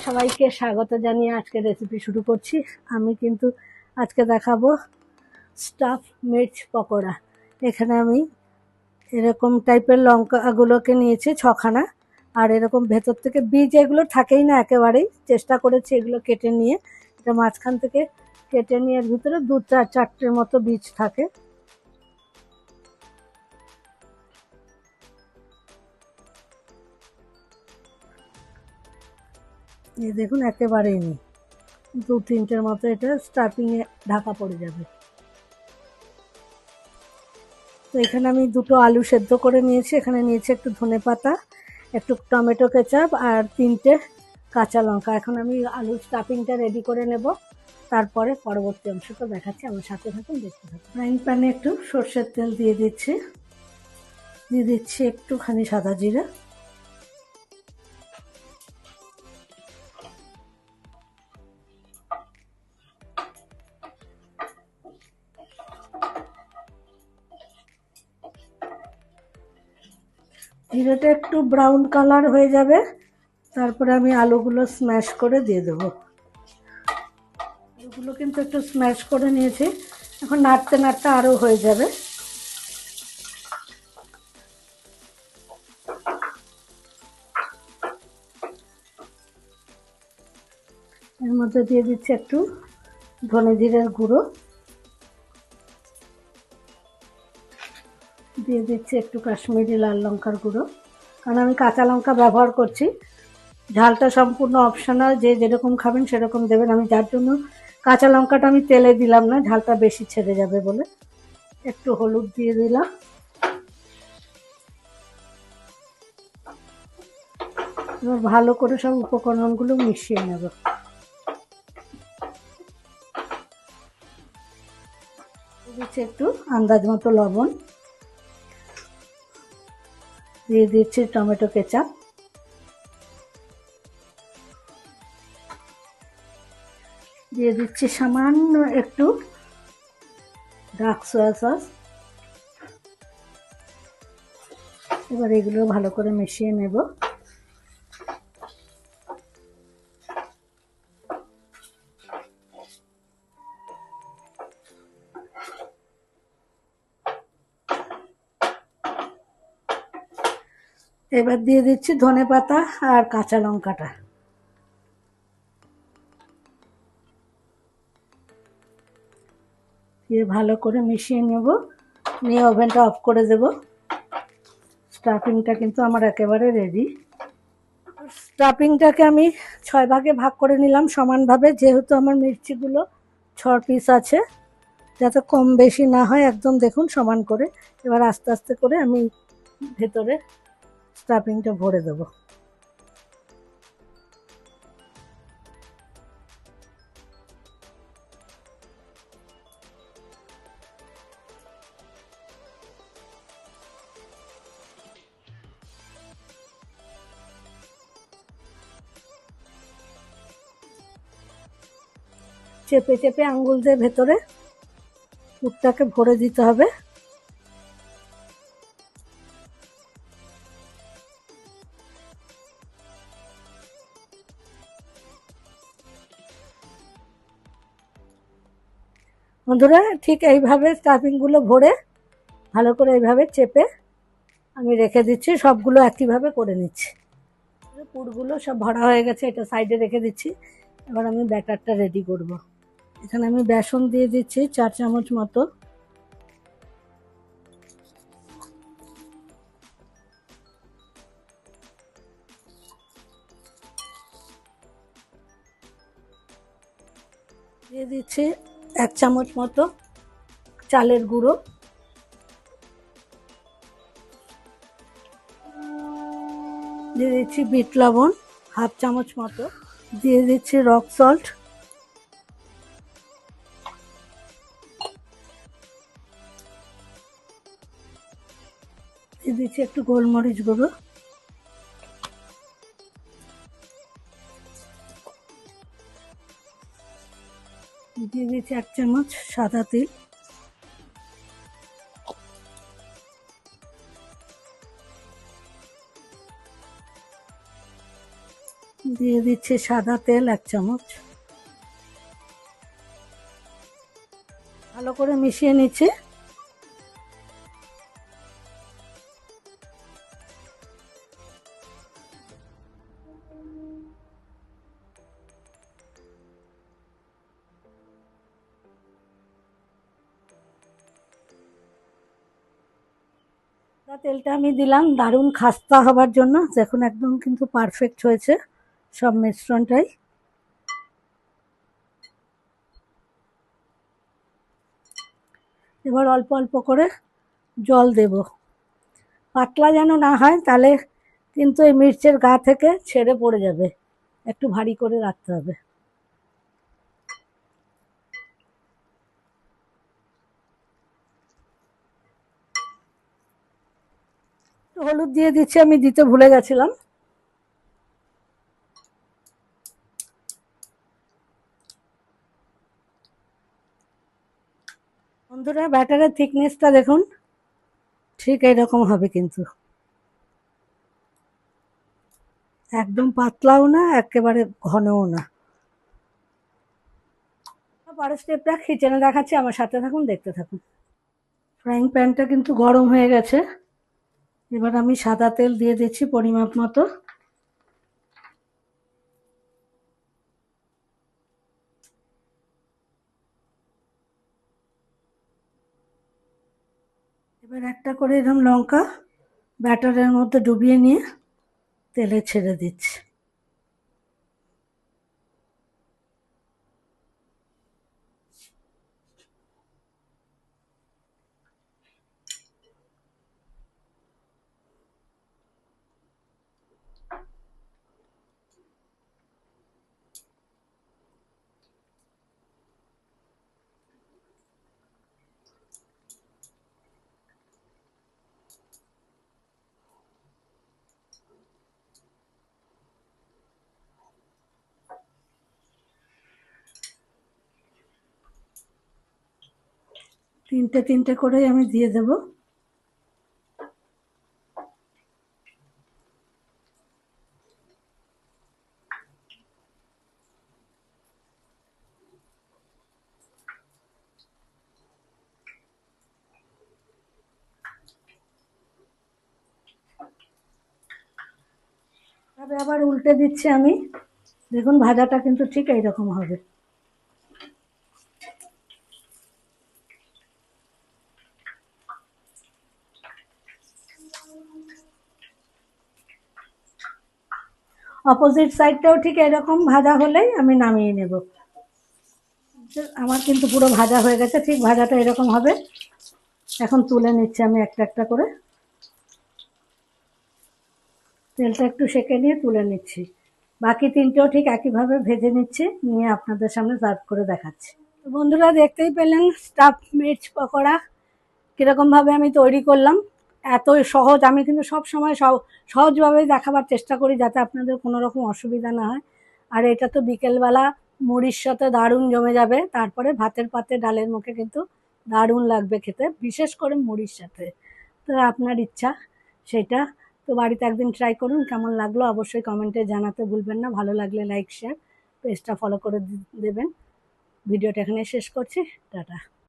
সবাইকে স্বাগত জানিয়ে আজকে রেসিপি শুরু করছি। আমি কিন্তু আজকে দেখাবো স্টাফ মির্চ পকোড়া। এখানে আমি এরকম টাইপের লঙ্কাগুলোকে নিয়েছি 6খানা, আর এরকম ভেতর থেকে বীজ এগুলো থাকেই না একেবারেই, চেষ্টা করেছি এগুলো কেটে নিয়ে। এটা মাঝখান থেকে কেটে নিয়ে এর ভিতরে 2-4টের মতো বীজ থাকে। এই দেখুন একেবারেই নেই, 2-3টের মতো এটা স্টাফিংয়ে ঢাকা পড়ে যাবে। তো এখানে আমি 2টো আলু সেদ্ধ করে নিয়েছি, এখানে নিয়েছি একটু ধনেপাতা, একটু টমেটো কেচাপ আর 3টে কাঁচা লঙ্কা। এখন আমি আলুর স্টাফিংটা রেডি করে নেব, তারপরে পরবর্তী অংশটা দেখাচ্ছি, আমার সাথে থাকুন, দেখতে থাকুন। ফ্রাইং প্যানে একটু সর্ষের তেল দিয়ে দিচ্ছি একটুখানি সাদা জিরা, জিরাটা একটু ব্রাউন কালার হয়ে যাবে, তারপরে আমি আলুগুলো স্ম্যাশ করে দিয়ে দেবো। আলুগুলো কিন্তু একটু স্ম্যাশ করে নিয়েছি, এখন নাড়তে নাড়তে আরও হয়ে যাবে। এর মধ্যে দিয়ে দিচ্ছি একটু ধনে জিরের গুঁড়ো, দিয়ে দিচ্ছি একটু কাশ্মীরি লাল লঙ্কার গুঁড়ো, কারণ আমি কাঁচা লঙ্কা ব্যবহার করছি। ঝালটা সম্পূর্ণ অপশনাল, যে যেরকম খাবেন সেরকম দেবেন। আমি যার জন্য কাঁচা লঙ্কাটা আমি তেলে দিলাম না, ঝালটা বেশি ছেড়ে যাবে বলে। একটু হলুদ দিয়ে দিলাম, এবার ভালো করে সব উপকরণগুলো মিশিয়ে নেব। দিচ্ছি একটু আন্দাজ মতো লবণ, দিয়ে দিচ্ছি টমেটো কেচাপ, দিয়ে দিচ্ছি সামান্য একটু ডার্ক সয়া সস। এবার এগুলো ভালো করে মিশিয়ে নেব। এবার দিয়ে দিচ্ছি ধনেপাতা আর কাঁচা লঙ্কাটা, দিয়ে ভালো করে মিশিয়ে নেব, নিয়ে ওভেনটা অফ করে দেব। স্টাফিংটা কিন্তু আমার একেবারে রেডি। স্টাফিংটাকে আমি 6 ভাগে ভাগ করে নিলাম সমানভাবে, যেহেতু আমার মির্চিগুলো 6 পিস আছে, যাতে কম বেশি না হয়, একদম দেখুন সমান করে। এবার আস্তে আস্তে করে আমি ভেতরে স্টাফিংটা ভরে দেবো। চেপে চেপে আঙ্গুল দিয়ে ভেতরে পুরটাকে ভরে দিতে হবে। বন্ধুরা, ঠিক এইভাবে স্টাফিংগুলো ভরে ভালো করে এইভাবে চেপে আমি রেখে দিচ্ছি, সবগুলো একইভাবে করে নিচ্ছি। পুরগুলো সব ভরা হয়ে গেছে, এটা সাইডে রেখে দিচ্ছি। এবার আমি ব্যাটারটা রেডি করব। এখানে আমি বেসন দিয়ে দিচ্ছি 4 চামচ মতো, দিয়ে দিচ্ছি 1 চামচ মতো চালের গুঁড়ো, দিয়ে দিচ্ছি বিট লবণ 1/2 চামচ মতো, দিয়ে দিচ্ছি রক সল্ট, দিয়ে দিচ্ছি একটু গোলমরিচ গুঁড়ো, দিয়ে দিচ্ছি 1 চামচ সাদা তিল, দিয়ে দিচ্ছি সাদা তেল 1 চামচ, ভালো করে মিশিয়ে নিচ্ছি। তেলটা আমি দিলাম দারুণ খাস্তা হবার জন্য। দেখুন একদম কিন্তু পারফেক্ট হয়েছে সব মিশ্রণটাই। এবার অল্প অল্প করে জল দেব, পাতলা যেন না হয়, তাহলে কিন্তু এই মির্চের গা থেকে ছেড়ে পড়ে যাবে, একটু ভারী করে রাখতে হবে। হলুদ দিয়ে দিচ্ছি, আমি দিতে ভুলে গেছিলাম। বন্ধুরা ব্যাটারের থিকনেসটা দেখুন, ঠিক এইরকম হবে, কিন্তু একদম পাতলাও না একেবারে ঘনও না। পরের স্টেপটা কিচেনে দেখাচ্ছি, আমার সাথে থাকুন, দেখতে থাকুন। ফ্রাইং প্যানটা কিন্তু গরম হয়ে গেছে, এবার আমি সাদা তেল দিয়ে দিচ্ছি পরিমাপ মতো। এবার একটা করে এরকম লঙ্কা ব্যাটারের মধ্যে ডুবিয়ে নিয়ে তেলে ছেড়ে দিচ্ছি। তিনটে তিনটে করেই আমি দিয়ে দেব। তবে আবার উল্টে দিচ্ছি আমি, দেখুন ভাজাটা কিন্তু ঠিক এইরকম হবে। অপোজিট সাইডটাও ঠিক এরকম ভাজা হলেই আমি নামিয়ে নেব। আমার কিন্তু পুরো ভাজা হয়ে গেছে, ঠিক ভাজাটা এরকম হবে। এখন তুলে নিচ্ছি আমি একটা একটা করে, তেলটা একটু সেঁকে নিয়ে তুলে নিচ্ছি। বাকি তিনটেও ঠিক একইভাবে ভেজে নিচ্ছি, নিয়ে আপনাদের সামনে সার্ভ করে দেখাচ্ছি। বন্ধুরা দেখতেই পেলেন স্টাফ মির্চ পকোড়া কীরকমভাবে আমি তৈরি করলাম। এত সহজ, আমি কিন্তু সব সময় সহজভাবেই দেখাবার চেষ্টা করি যাতে আপনাদের কোনো রকম অসুবিধা না হয়। আর এটা তো বিকেলবেলা মুড়ির সাথে দারুণ জমে যাবে, তারপরে ভাতের পাতে ডালের মুখে কিন্তু দারুণ লাগবে খেতে, বিশেষ করে মুড়ির সাথে। তো আপনার ইচ্ছা সেটা, তো বাড়িতে একদিন ট্রাই করুন। কেমন লাগলো অবশ্যই কমেন্টে জানাতে ভুলবেন না। ভালো লাগলে লাইক শেয়ার, পেজটা ফলো করে দেবেন। ভিডিওটা এখানে শেষ করছি, টাটা।